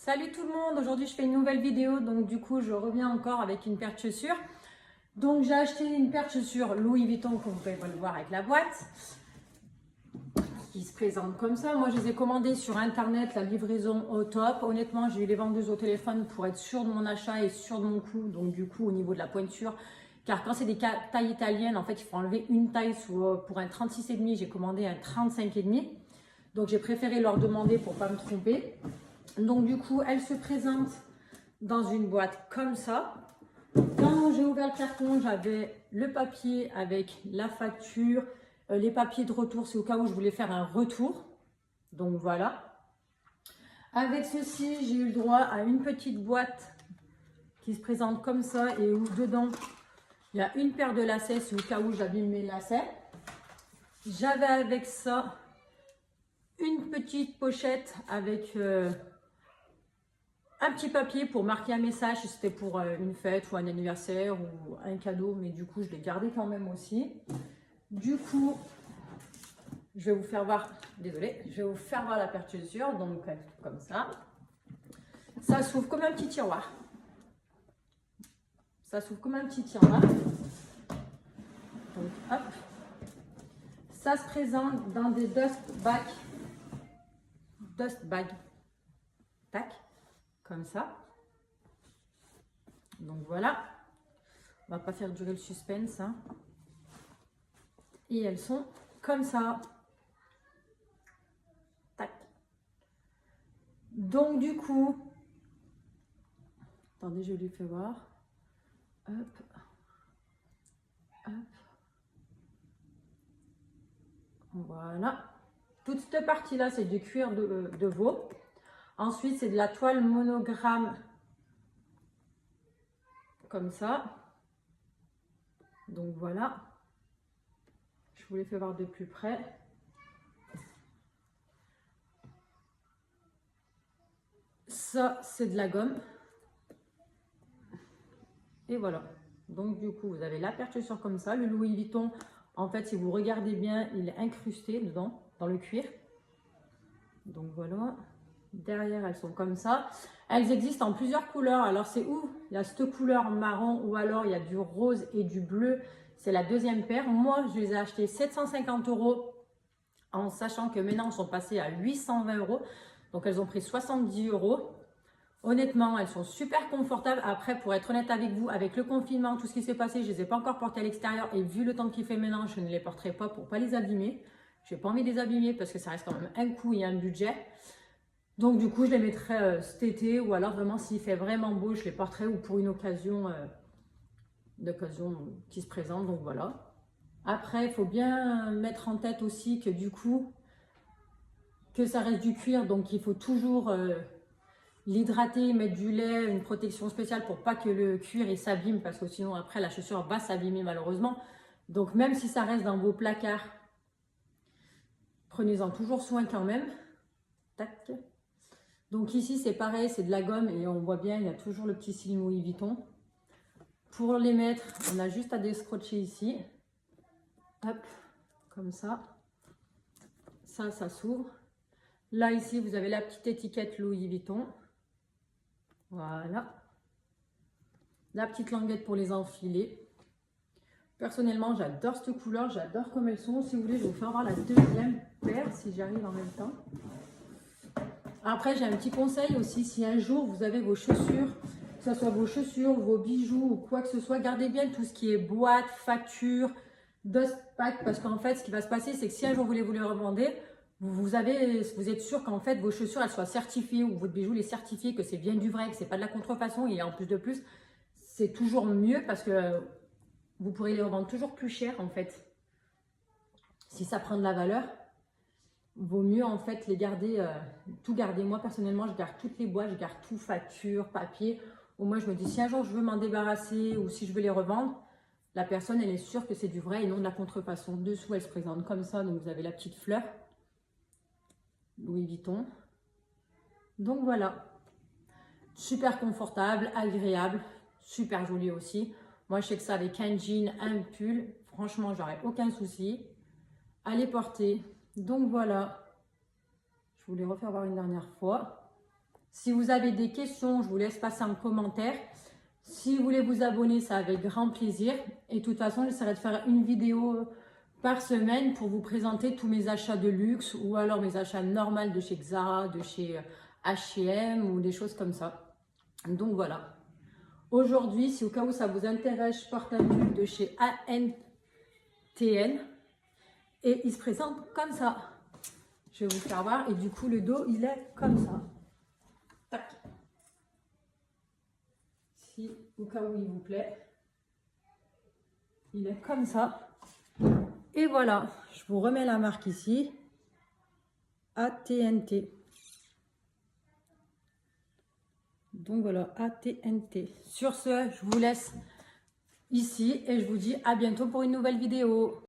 Salut tout le monde, aujourd'hui je fais une nouvelle vidéo, donc du coup je reviens encore avec une paire de chaussures. Donc j'ai acheté une paire de chaussures Louis Vuitton, comme vous pouvez le voir avec la boîte, qui se présente comme ça. Moi je les ai commandées sur internet, la livraison au top. Honnêtement j'ai eu les vendeuses au téléphone pour être sûre de mon achat et sûre de mon coût, donc du coup au niveau de la pointure. Car quand c'est des tailles italiennes, en fait il faut enlever une taille pour un 36,5, j'ai commandé un 35,5. Donc j'ai préféré leur demander pour ne pas me tromper. Donc du coup, elle se présente dans une boîte comme ça. Quand j'ai ouvert le carton, j'avais le papier avec la facture, les papiers de retour, c'est au cas où je voulais faire un retour. Donc voilà. Avec ceci, j'ai eu le droit à une petite boîte qui se présente comme ça et où dedans, il y a une paire de lacets, c'est au cas où j'abîme mes lacets. J'avais avec ça une petite pochette avec un petit papier pour marquer un message, si c'était pour une fête ou un anniversaire ou un cadeau, mais du coup je l'ai gardé quand même aussi. Du coup, je vais vous faire voir, désolée, je vais vous faire voir la paire de chaussures, donc comme ça. Ça s'ouvre comme un petit tiroir. Ça s'ouvre comme un petit tiroir. Donc hop. Ça se présente dans des dust bags. Tac. Comme ça. Donc voilà. On va pas faire durer le suspense. Hein. Et elles sont comme ça. Tac. Donc du coup, attendez, je lui fais voir. Hop. Hop. Voilà. Toute cette partie-là, c'est du cuir de veau. Ensuite, c'est de la toile monogramme comme ça. Donc voilà. Je vous les fais voir de plus près. Ça, c'est de la gomme. Et voilà. Donc du coup, vous avez la paire de chaussures comme ça. Le Louis Vuitton, en fait, si vous regardez bien, il est incrusté dedans, dans le cuir. Donc voilà. Derrière, elles sont comme ça. Elles existent en plusieurs couleurs. Alors, c'est où il y a cette couleur marron ou alors il y a du rose et du bleu. C'est la deuxième paire. Moi, je les ai achetées 750 € en sachant que maintenant, elles sont passées à 820 €. Donc, elles ont pris 70 €. Honnêtement, elles sont super confortables. Après, pour être honnête avec vous, avec le confinement, tout ce qui s'est passé, je ne les ai pas encore portées à l'extérieur. Et vu le temps qu'il fait maintenant, je ne les porterai pas pour ne pas les abîmer. Je n'ai pas envie de les abîmer parce que ça reste quand même un coût et un budget. Donc du coup, je les mettrai cet été ou alors vraiment s'il fait vraiment beau, je les porterai ou pour une occasion, qui se présente. Donc voilà. Après, il faut bien mettre en tête aussi que du coup, que ça reste du cuir. Donc il faut toujours l'hydrater, mettre du lait, une protection spéciale pour pas que le cuir s'abîme parce que sinon après la chaussure va s'abîmer malheureusement. Donc même si ça reste dans vos placards, prenez-en toujours soin quand même. Tac. Donc ici, c'est pareil, c'est de la gomme et on voit bien, il y a toujours le petit signe Louis Vuitton. Pour les mettre, on a juste à décrocher ici. Hop, comme ça. Ça s'ouvre. Là, ici, vous avez la petite étiquette Louis Vuitton. Voilà. La petite languette pour les enfiler. Personnellement, j'adore cette couleur, j'adore comme elles sont. Si vous voulez, je vais vous faire voir la deuxième paire, si j'arrive en même temps. Après, j'ai un petit conseil aussi, si un jour vous avez vos chaussures, que ce soit vos chaussures, vos bijoux ou quoi que ce soit, gardez bien tout ce qui est boîte, facture, dust pack, parce qu'en fait, ce qui va se passer, c'est que si un jour vous les revendre, vous êtes sûr qu'en fait, vos chaussures, elles soient certifiées ou votre bijou les certifié, que c'est bien du vrai, que c'est pas de la contrefaçon et en plus de plus, c'est toujours mieux parce que vous pourrez les revendre toujours plus cher en fait. Si ça prend de la valeur, vaut mieux en fait les garder, tout garder. Moi personnellement, je garde toutes les boîtes, je garde tout, facture, papier. Au moins je me dis si un jour je veux m'en débarrasser ou si je veux les revendre, la personne elle est sûre que c'est du vrai et non de la contrefaçon. Dessous elle se présente comme ça, donc vous avez la petite fleur, Louis Vuitton. Donc voilà, super confortable, agréable, super joli aussi. Moi je sais que ça avec un jean, un pull, franchement j'aurais aucun souci à les porter. Donc voilà, je voulais refaire voir une dernière fois. Si vous avez des questions, je vous laisse passer en commentaire. Si vous voulez vous abonner, c'est avec grand plaisir. Et de toute façon, j'essaierai de faire une vidéo par semaine pour vous présenter tous mes achats de luxe ou alors mes achats normaux de chez Zara, de chez H&M ou des choses comme ça. Donc voilà. Aujourd'hui, si au cas où ça vous intéresse, je porte un pull de chez ANTN et il se présente comme ça. Je vais vous faire voir et du coup le dos il est comme ça. Tac. Si au cas où il vous plaît, il est comme ça. Et voilà, je vous remets la marque ici, ATNT. Donc voilà, ATNT. Sur ce, je vous laisse ici et je vous dis à bientôt pour une nouvelle vidéo.